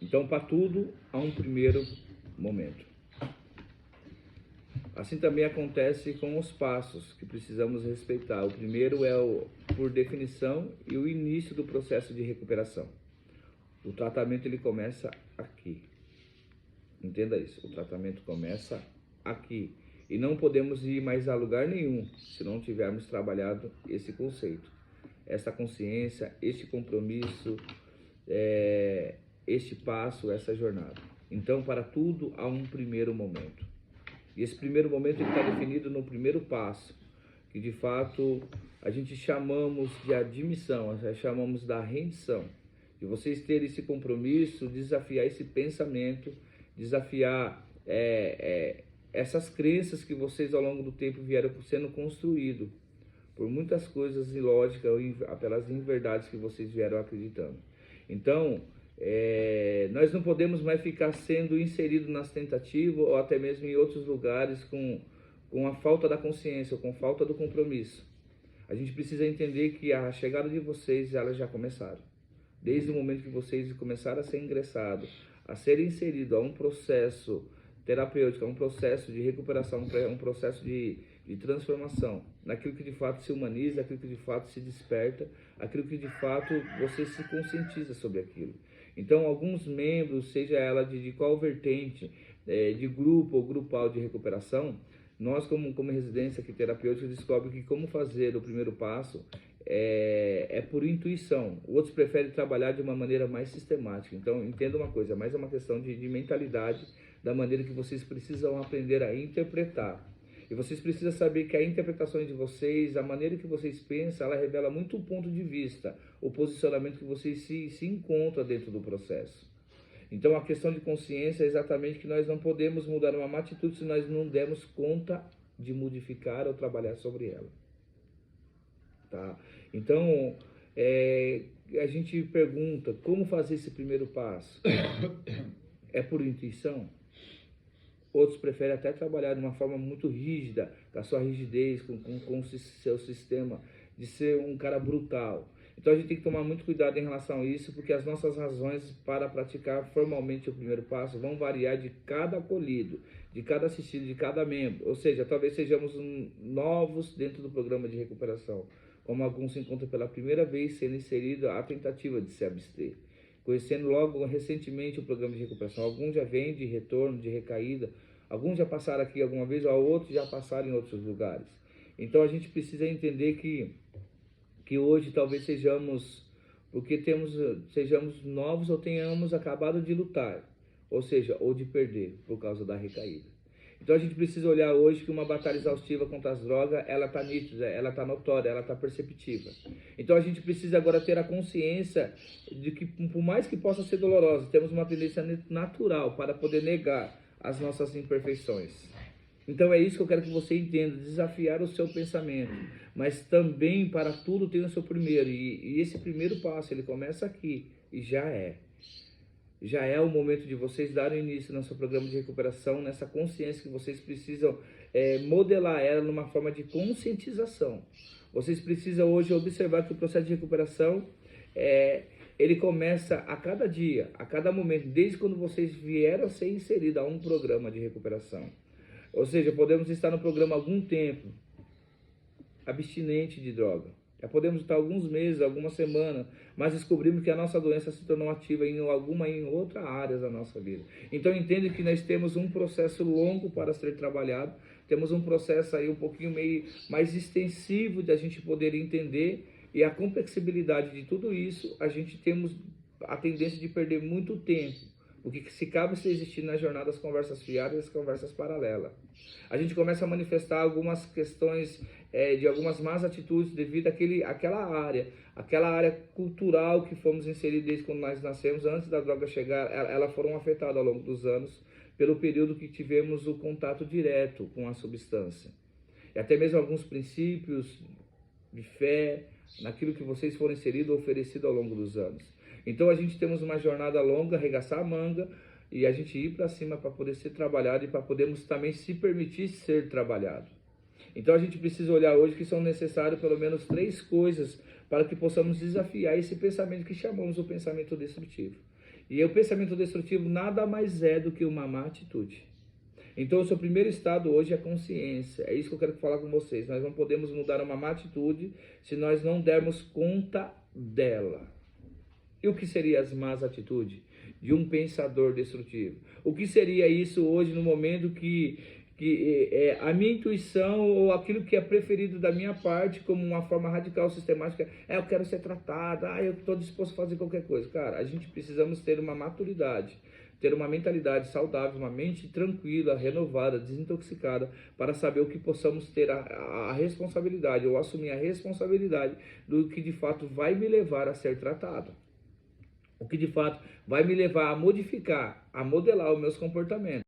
Então, para tudo, há um primeiro momento. Assim também acontece com os passos que precisamos respeitar. O primeiro é, por definição, e o início do processo de recuperação. O tratamento ele começa aqui. Entenda isso, o tratamento começa aqui. E não podemos ir mais a lugar nenhum se não tivermos trabalhado esse conceito, essa consciência, este compromisso, este passo, essa jornada. Então, para tudo há um primeiro momento. E esse primeiro momento está definido no primeiro passo, que de fato a gente chamamos de admissão, chamamos da rendição. De vocês terem esse compromisso, desafiar esse pensamento, desafiar essas crenças que vocês ao longo do tempo vieram sendo construídos por muitas coisas ilógicas ou pelas inverdades que vocês vieram acreditando. Então, nós não podemos mais ficar sendo inseridos nas tentativas ou até mesmo em outros lugares com a falta da consciência ou com falta do compromisso. A gente precisa entender que a chegada de vocês, elas já começaram. Desde o momento que vocês começaram a ser ingressados, a ser inseridos a um processo terapêutico, a um processo de recuperação, um processo de transformação, naquilo que de fato se humaniza, aquilo que de fato se desperta, aquilo que de fato você se conscientiza sobre aquilo. Então, alguns membros, seja ela de qual vertente, de grupo ou grupal de recuperação, nós como residência aqui terapêutica descobre que como fazer o primeiro passo é por intuição. Outros preferem trabalhar de uma maneira mais sistemática. Então, entenda uma coisa, mas é uma questão de mentalidade, da maneira que vocês precisam aprender a interpretar. E vocês precisam saber que a interpretação de vocês, a maneira que vocês pensam, ela revela muito o ponto de vista, o posicionamento que vocês se encontram dentro do processo. Então, a questão de consciência é exatamente que nós não podemos mudar uma atitude se nós não dermos conta de modificar ou trabalhar sobre ela. Tá? Então, a gente pergunta, como fazer esse primeiro passo? É por intuição? Outros preferem até trabalhar de uma forma muito rígida, com a sua rigidez, com o seu sistema, de ser um cara brutal. Então a gente tem que tomar muito cuidado em relação a isso, porque as nossas razões para praticar formalmente o primeiro passo vão variar de cada acolhido, de cada assistido, de cada membro. Ou seja, talvez sejamos novos dentro do programa de recuperação, como alguns se encontram pela primeira vez sendo inserido a tentativa de se abster, conhecendo logo recentemente o programa de recuperação. Alguns já vêm de retorno, de recaída, alguns já passaram aqui alguma vez, outros já passaram em outros lugares. Então a gente precisa entender que hoje talvez sejamos novos ou tenhamos acabado de lutar, ou seja, ou de perder por causa da recaída. Então a gente precisa olhar hoje que uma batalha exaustiva contra as drogas, ela está nítida, ela está notória, ela está perceptível. Então a gente precisa agora ter a consciência de que, por mais que possa ser dolorosa, temos uma tendência natural para poder negar as nossas imperfeições. Então é isso que eu quero que você entenda, desafiar o seu pensamento, mas também para tudo tem o seu primeiro, e esse primeiro passo, ele começa aqui, e já é o momento de vocês darem início no seu programa de recuperação, nessa consciência que vocês precisam modelar ela numa forma de conscientização. Vocês precisam hoje observar que o processo de recuperação, ele começa a cada dia, a cada momento, desde quando vocês vieram a ser inseridos a um programa de recuperação. Ou seja, podemos estar no programa há algum tempo, abstinente de droga. Já podemos estar alguns meses, algumas semanas, mas descobrimos que a nossa doença se tornou ativa em outra área da nossa vida. Então entende que nós temos um processo longo para ser trabalhado, temos um processo aí um pouquinho meio mais extensivo de a gente poder entender, e a complexibilidade de tudo isso, a gente temos a tendência de perder muito tempo. O que se cabe se existir na jornada as conversas fiadas e as conversas paralelas. A gente começa a manifestar algumas questões de algumas más atitudes devido àquela área cultural que fomos inseridos desde quando nós nascemos, antes da droga chegar, elas foram afetadas ao longo dos anos pelo período que tivemos o contato direto com a substância. E até mesmo alguns princípios de fé, naquilo que vocês foram inseridos ou oferecidos ao longo dos anos. Então a gente temos uma jornada longa, arregaçar a manga e a gente ir para cima para poder ser trabalhado e para podermos também se permitir ser trabalhado. Então a gente precisa olhar hoje que são necessárias pelo menos 3 coisas para que possamos desafiar esse pensamento que chamamos o pensamento destrutivo. E o pensamento destrutivo nada mais é do que uma má atitude. Então, o seu primeiro estado hoje é consciência. É isso que eu quero falar com vocês. Nós não podemos mudar uma má atitude se nós não dermos conta dela. E o que seriam as más atitudes de um pensador destrutivo? O que seria isso hoje no momento que a minha intuição ou aquilo que é preferido da minha parte como uma forma radical, sistemática, eu quero ser tratado, eu estou disposto a fazer qualquer coisa. Cara, a gente precisamos ter uma maturidade, ter uma mentalidade saudável, uma mente tranquila, renovada, desintoxicada, para saber o que possamos ter a responsabilidade ou assumir a responsabilidade do que de fato vai me levar a ser tratado. O que de fato vai me levar a modificar, a modelar os meus comportamentos.